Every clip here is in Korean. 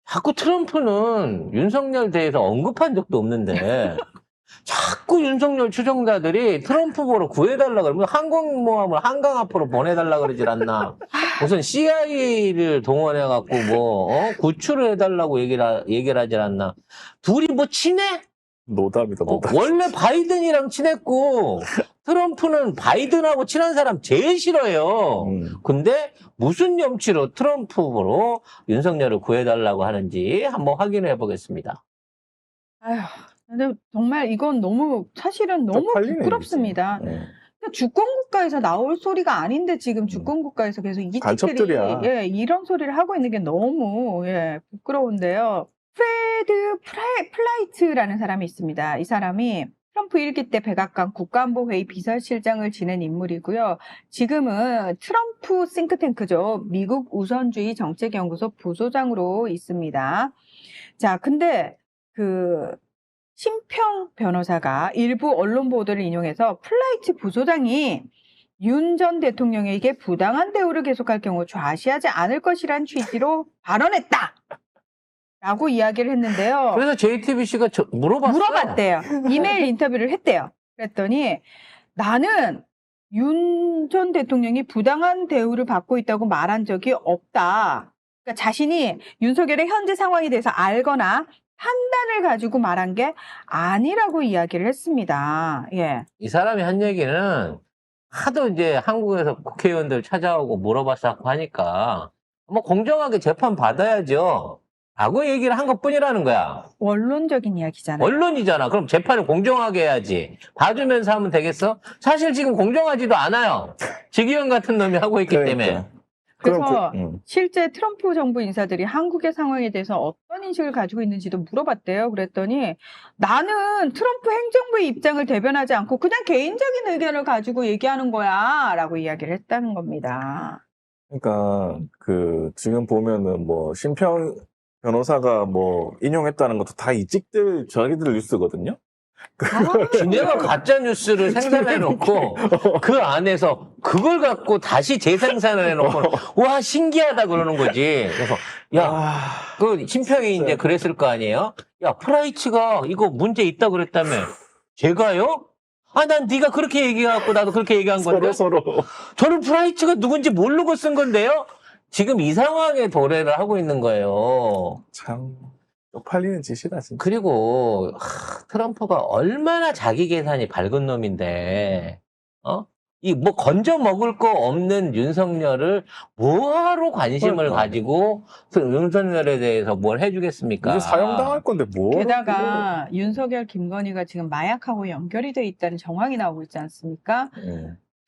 자꾸 트럼프는 윤석열 대해서 언급한 적도 없는데 자꾸 윤석열 추종자들이 트럼프 보러 구해달라 그러면 항공모함을 한강 앞으로 보내달라 그러질 않나. 무슨 CIA를 동원해갖고 구출을 해달라고 얘기를 하질 않나. 둘이 뭐 친해? 노답이다, 노답. 원래 바이든이랑 친했고 트럼프는 바이든하고 친한 사람 제일 싫어요. 근데 무슨 염치로 트럼프로 윤석열을 구해달라고 하는지 한번 확인해 보겠습니다. 아휴, 근데 정말 이건 사실은 너무 쪽팔리네, 부끄럽습니다. 진짜. 그러니까 주권국가에서 나올 소리가 아닌데 지금 주권국가에서 계속 이 간첩들이야. 예, 이런 소리를 하고 있는 게 너무 부끄러운데요. 프레드 플라이트라는 사람이 있습니다. 이 사람이 트럼프 1기 때 백악관 국가안보회의 비서실장을 지낸 인물이고요. 지금은 트럼프 싱크탱크죠. 미국 우선주의 정책연구소 부소장으로 있습니다. 자, 근데 심평 변호사가 일부 언론 보도를 인용해서 플라이트 부소장이 윤 전 대통령에게 부당한 대우를 계속할 경우 좌시하지 않을 것이란 취지로 발언했다. 라고 이야기를 했는데요. 그래서 JTBC가 물어봤대요. 이메일 인터뷰를 했대요. 그랬더니 나는 윤 전 대통령이 부당한 대우를 받고 있다고 말한 적이 없다. 그러니까 자신이 윤석열의 현재 상황에 대해서 알거나 판단을 가지고 말한 게 아니라고 이야기를 했습니다. 예. 이 사람이 한 얘기는 하도 이제 한국에서 국회의원들 찾아오고 물어봤었고 하니까 뭐 공정하게 재판 받아야죠. 라고 얘기를 한 것뿐이라는 거야. 원론적인 이야기잖아요. 언론이잖아. 그럼 재판을 공정하게 해야지. 봐주면서 하면 되겠어? 사실 지금 공정하지도 않아요. 지기현 같은 놈이 하고 있기 때문에. 그래서 실제 트럼프 정부 인사들이 한국의 상황에 대해서 어떤 인식을 가지고 있는지도 물어봤대요. 그랬더니 나는 트럼프 행정부의 입장을 대변하지 않고 그냥 개인적인 의견을 가지고 얘기하는 거야 라고 이야기를 했다는 겁니다. 그러니까 지금 보면은 심평 변호사가 인용했다는 것도 다 이 찍들 저희들 뉴스거든요. 내가 가짜 뉴스를 생산해놓고 그 안에서 그걸 갖고 다시 재생산을 해놓고 와 신기하다 그러는 거지. 그래서 그 심평이 이제 그랬을 거 아니에요. 야 프라이츠가 이거 문제 있다 그랬다며. 제가요? 난 네가 그렇게 얘기해갖고 나도 그렇게 얘기한 건데. 서로. 저는 프라이츠가 누군지 모르고 쓴 건데요. 지금 이 상황에 도래를 하고 있는 거예요. 참 쪽팔리는 짓이다 진짜. 그리고 트럼프가 얼마나 자기 계산이 밝은 놈인데 건져 먹을 거 없는 윤석열을 뭐하러 관심을 가지고 윤석열에 대해서 뭘 해주겠습니까? 이제 사형당할 건데 뭐? 게다가 윤석열, 김건희가 지금 마약하고 연결이 돼 있다는 정황이 나오고 있지 않습니까?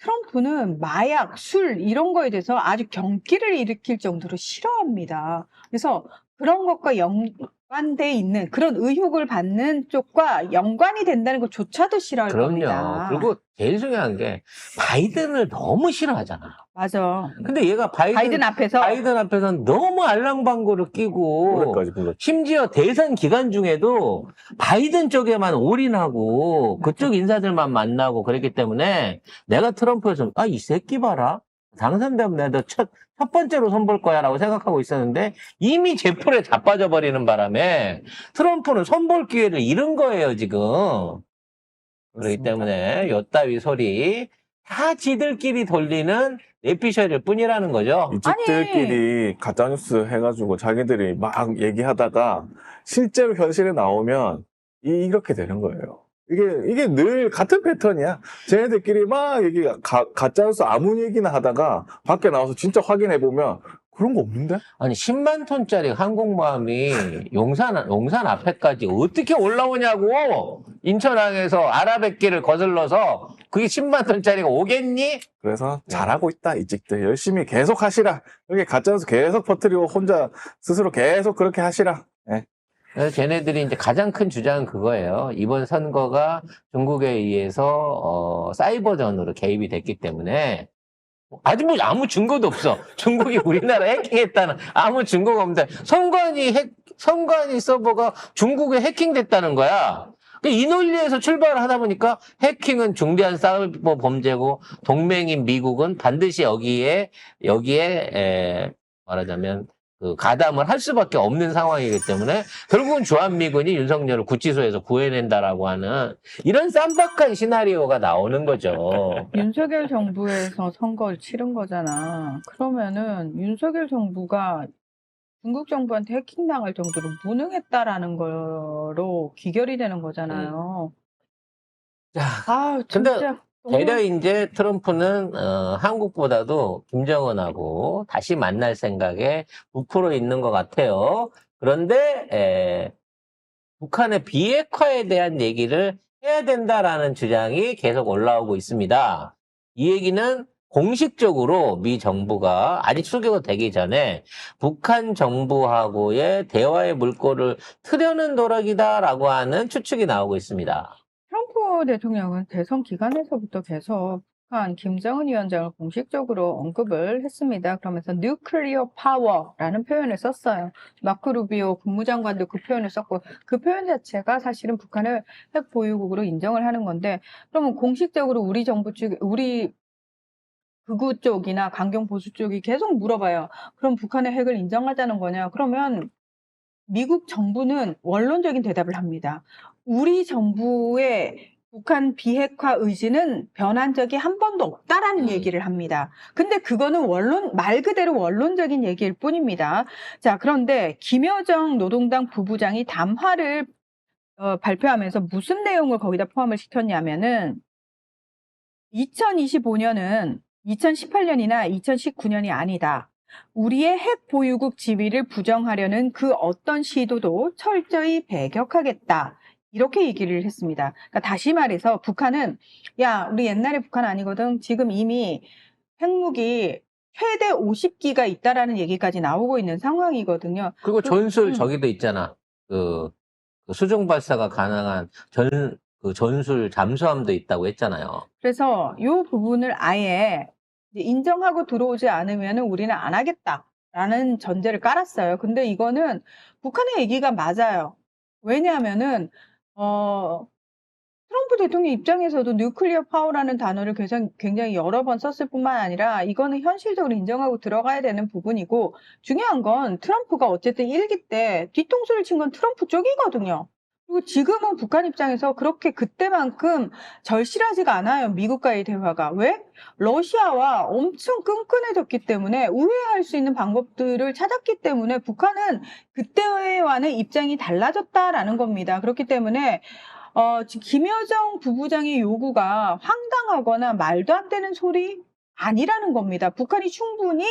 트럼프는 마약, 술 이런 거에 대해서 아주 경기를 일으킬 정도로 싫어합니다. 그래서 그런 것과 연관돼 있는 그런 의혹을 받는 쪽과 연관이 된다는 것조차도 싫어할 겁니다. 그리고 제일 중요한 게 바이든을 너무 싫어하잖아. 맞아. 근데 얘가 바이든 앞에서는 너무 알랑방구를 끼고 심지어 대선 기간 중에도 바이든 쪽에만 올인하고 그쪽 인사들만 만나고 그랬기 때문에 내가 트럼프에서 이 새끼 봐라. 당선되면 내가 첫 번째로 손볼 거야 라고 생각하고 있었는데 이미 제풀에 자빠져 버리는 바람에 트럼프는 손볼 기회를 잃은 거예요 지금. 그렇기 때문에 요따위 소리 다 지들끼리 돌리는 내피셜일 뿐이라는 거죠. 이집들끼리 가짜뉴스 해가지고 자기들이 막 얘기하다가 실제로 현실에 나오면 이렇게 되는 거예요. 이게 늘 같은 패턴이야. 쟤네들끼리 막 가짜뉴스 아무 얘기나 하다가 밖에 나와서 진짜 확인해보면 그런 거 없는데? 아니 10만 톤짜리 항공모함이 용산 앞에까지 어떻게 올라오냐고. 인천항에서 아라뱃길을 거슬러서 그게 10만 톤짜리가 오겠니? 그래서 잘하고 있다 이직들 열심히 계속 하시라. 여기 가짜뉴스 계속 퍼뜨리고 혼자 스스로 계속 그렇게 하시라. 그래서 쟤네들이 이제 가장 큰 주장은 그거예요. 이번 선거가 중국에 의해서 사이버전으로 개입이 됐기 때문에 아직 아무 증거도 없어. 중국이 우리나라 해킹했다는 아무 증거가 없는데 선관위 서버가 중국에 해킹됐다는 거야. 이 논리에서 출발을 하다 보니까 해킹은 중대한 사이버 범죄고 동맹인 미국은 반드시 여기에 말하자면 그 가담을 할 수밖에 없는 상황이기 때문에 결국은 주한미군이 윤석열을 구치소에서 구해낸다라고 하는 이런 쌈박한 시나리오가 나오는 거죠. 윤석열 정부에서 선거를 치른 거잖아. 그러면은 윤석열 정부가 중국 정부한테 해킹당할 정도로 무능했다라는 거로 귀결이 되는 거잖아요. 자, 아, 근데 진짜 되려 너무 이제 트럼프는 한국보다도 김정은하고 다시 만날 생각에 부풀어 있는 것 같아요. 그런데 북한의 비핵화에 대한 얘기를 해야 된다라는 주장이 계속 올라오고 있습니다. 이 얘기는 공식적으로 미 정부가 아직 출격이 되기 전에 북한 정부하고의 대화의 물꼬를 트려는 노력이다라고 하는 추측이 나오고 있습니다. 트럼프 대통령은 대선 기간에서부터 계속 북한 김정은 위원장을 공식적으로 언급을 했습니다. 그러면서 뉴클리어 파워라는 표현을 썼어요. 마크 루비오 국무장관도 그 표현을 썼고 그 표현 자체가 사실은 북한을 핵 보유국으로 인정을 하는 건데 그러면 공식적으로 우리 정부 쪽, 우리 극우 쪽이나 강경 보수 쪽이 계속 물어봐요. 그럼 북한의 핵을 인정하자는 거냐? 그러면 미국 정부는 원론적인 대답을 합니다. 우리 정부의 북한 비핵화 의지는 변한 적이 한 번도 없다라는 얘기를 합니다. 근데 그거는 말 그대로 원론적인 얘기일 뿐입니다. 자, 그런데 김여정 노동당 부부장이 담화를 발표하면서 무슨 내용을 거기다 포함을 시켰냐면은 2025년은 2018년이나 2019년이 아니다. 우리의 핵 보유국 지위를 부정하려는 그 어떤 시도도 철저히 배격하겠다. 이렇게 얘기를 했습니다. 그러니까 다시 말해서 북한은 야, 우리 옛날에 북한 아니거든. 지금 이미 핵무기 최대 50기가 있다라는 얘기까지 나오고 있는 상황이거든요. 그리고 전술 저기도 있잖아. 그 수중 발사가 가능한 전술 잠수함도 있다고 했잖아요. 그래서 이 부분을 아예 인정하고 들어오지 않으면 우리는 안 하겠다라는 전제를 깔았어요. 근데 이거는 북한의 얘기가 맞아요. 왜냐하면은 트럼프 대통령 입장에서도 뉴클리어 파워라는 단어를 굉장히 여러 번 썼을 뿐만 아니라 이거는 현실적으로 인정하고 들어가야 되는 부분이고 중요한 건 트럼프가 어쨌든 1기 때 뒤통수를 친 건 트럼프 쪽이거든요. 그리고 지금은 북한 입장에서 그렇게 그때만큼 절실하지가 않아요. 미국과의 대화가. 왜? 러시아와 엄청 끈끈해졌기 때문에 우회할 수 있는 방법들을 찾았기 때문에 북한은 그때와는 입장이 달라졌다라는 겁니다. 그렇기 때문에 지금 김여정 부부장의 요구가 황당하거나 말도 안 되는 소리 아니라는 겁니다. 북한이 충분히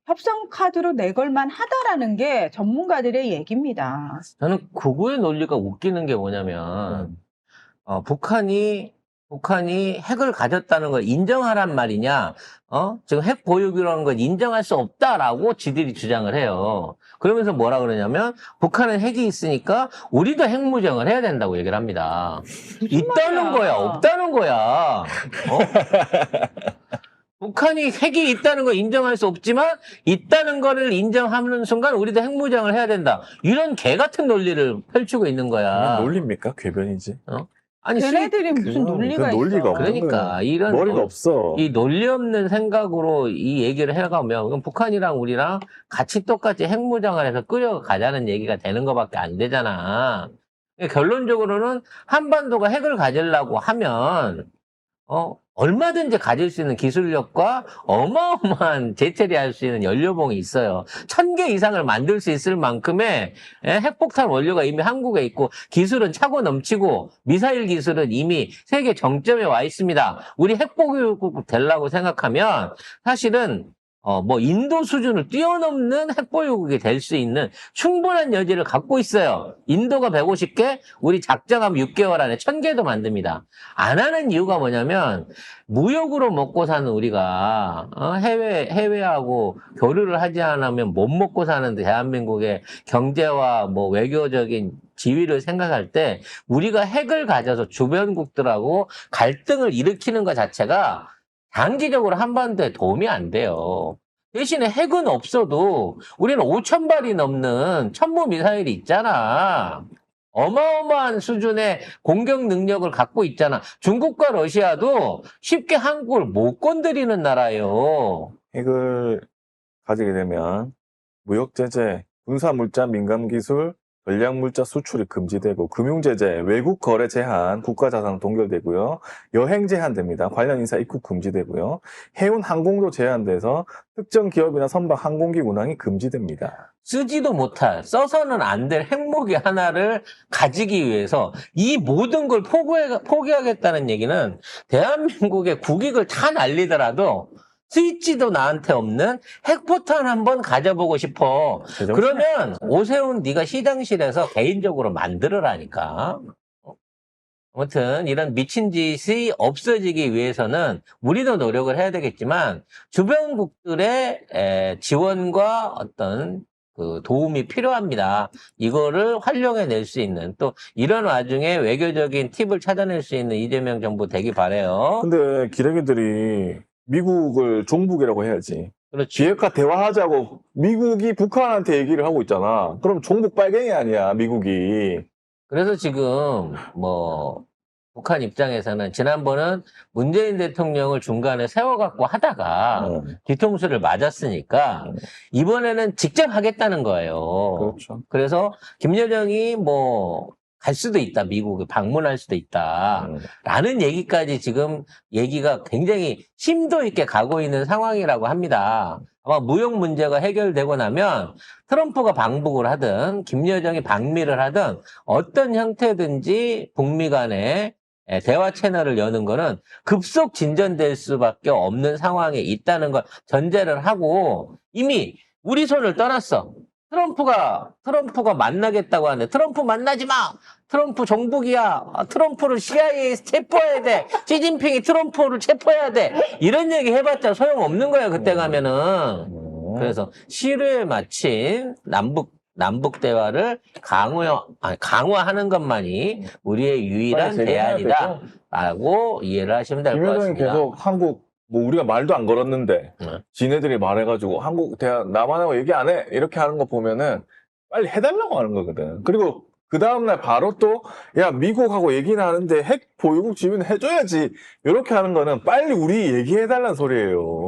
협상 카드로 내걸만 하다라는 게 전문가들의 얘기입니다. 저는 극우의 논리가 웃기는 게 뭐냐면 북한이 핵을 가졌다는 걸 인정하란 말이냐? 지금 핵 보유기라는 걸 인정할 수 없다라고 지들이 주장을 해요. 그러면서 뭐라 그러냐면 북한은 핵이 있으니까 우리도 핵무장을 해야 된다고 얘기를 합니다. 있다는 거야, 없다는 거야. 북한이 핵이 있다는 걸 인정할 수 없지만 있다는 거를 인정하는 순간 우리도 핵무장을 해야 된다. 이런 개 같은 논리를 펼치고 있는 거야. 논리입니까? 궤변이지. 아니, 걔네들이 무슨 논리가 있어. 논리가 없는 그러니까 거야. 이런 머리가 없어. 이 논리 없는 생각으로 이 얘기를 해가면 그럼 북한이랑 우리랑 같이 똑같이 핵무장을 해서 끌어가자는 얘기가 되는 것밖에 안 되잖아. 결론적으로는 한반도가 핵을 가지려고 하면 얼마든지 가질 수 있는 기술력과 어마어마한 재처리할 수 있는 연료봉이 있어요. 1000개 이상을 만들 수 있을 만큼의 핵폭탄 원료가 이미 한국에 있고 기술은 차고 넘치고 미사일 기술은 이미 세계 정점에 와 있습니다. 우리 핵보유국 되려고 생각하면 사실은 인도 수준을 뛰어넘는 핵보유국이 될 수 있는 충분한 여지를 갖고 있어요. 인도가 150개, 우리 작정하면 6개월 안에 1000개도 만듭니다. 안 하는 이유가 뭐냐면, 무역으로 먹고 사는 우리가, 해외하고 교류를 하지 않으면 못 먹고 사는 대한민국의 경제와 외교적인 지위를 생각할 때, 우리가 핵을 가져서 주변국들하고 갈등을 일으키는 것 자체가 장기적으로 한반도에 도움이 안 돼요. 대신에 핵은 없어도 우리는 5,000발이 넘는 천무 미사일이 있잖아. 어마어마한 수준의 공격 능력을 갖고 있잖아. 중국과 러시아도 쉽게 한국을 못 건드리는 나라예요. 핵을 가지게 되면 무역 제재, 군사 물자 민감 기술, 전략 물자 수출이 금지되고 금융 제재, 외국 거래 제한, 국가 자산 동결되고요. 여행 제한됩니다. 관련 인사 입국 금지되고요. 해운 항공도 제한돼서 특정 기업이나 선박 항공기 운항이 금지됩니다. 쓰지도 못할, 써서는 안 될 핵무기 하나를 가지기 위해서 이 모든 걸 포기하겠다는 얘기는 대한민국의 국익을 다 날리더라도 스위치도 나한테 없는 핵포탄 한번 가져보고 싶어. 그러면 오세훈 네가 시장실에서 개인적으로 만들어라니까. 아무튼 이런 미친 짓이 없어지기 위해서는 우리도 노력을 해야 되겠지만 주변국들의 지원과 어떤 그 도움이 필요합니다. 이거를 활용해낼 수 있는 또 이런 와중에 외교적인 팁을 찾아낼 수 있는 이재명 정부 되기 바라요. 근데 기레기들이 미국을 종북이라고 해야지. 그렇지. 기획과 대화하자고 미국이 북한한테 얘기를 하고 있잖아. 그럼 종북 빨갱이 아니야, 미국이. 그래서 지금 뭐 북한 입장에서는 지난번은 문재인 대통령을 중간에 세워갖고 하다가 뒤통수를 맞았으니까 이번에는 직접 하겠다는 거예요. 그렇죠. 그래서 김여정이 뭐 갈 수도 있다. 미국에 방문할 수도 있다. 라는 얘기까지 지금 얘기가 굉장히 심도 있게 가고 있는 상황이라고 합니다. 아마 무역 문제가 해결되고 나면 트럼프가 방북을 하든 김여정이 방미를 하든 어떤 형태든지 북미 간에 대화 채널을 여는 거는 급속 진전될 수밖에 없는 상황에 있다는 걸 전제를 하고 이미 우리 손을 떠났어. 트럼프가 만나겠다고 하는데 트럼프 만나지 마. 트럼프 정북이야. 트럼프를 CIA 체포해야 돼. 시진핑이 트럼프를 체포해야 돼. 이런 얘기 해봤자 소용없는 거야. 그때 가면은. 그래서 시류에 맞춘 남북 대화를 강화하는 것만이 우리의 유일한 대안이다라고 이해를 하시면 될 것 김여정이 같습니다. 계속 한국 뭐 우리가 말도 안 걸었는데 지네들이 말해가지고 한국 대한 남한하고 얘기 안 해 이렇게 하는 거 보면은 빨리 해달라고 하는 거거든. 그리고 그 다음날 바로 또 야 미국하고 얘기는 하는데 핵 보유국 지위는 해줘야지 이렇게 하는 거는 빨리 우리 얘기해달라는 소리예요.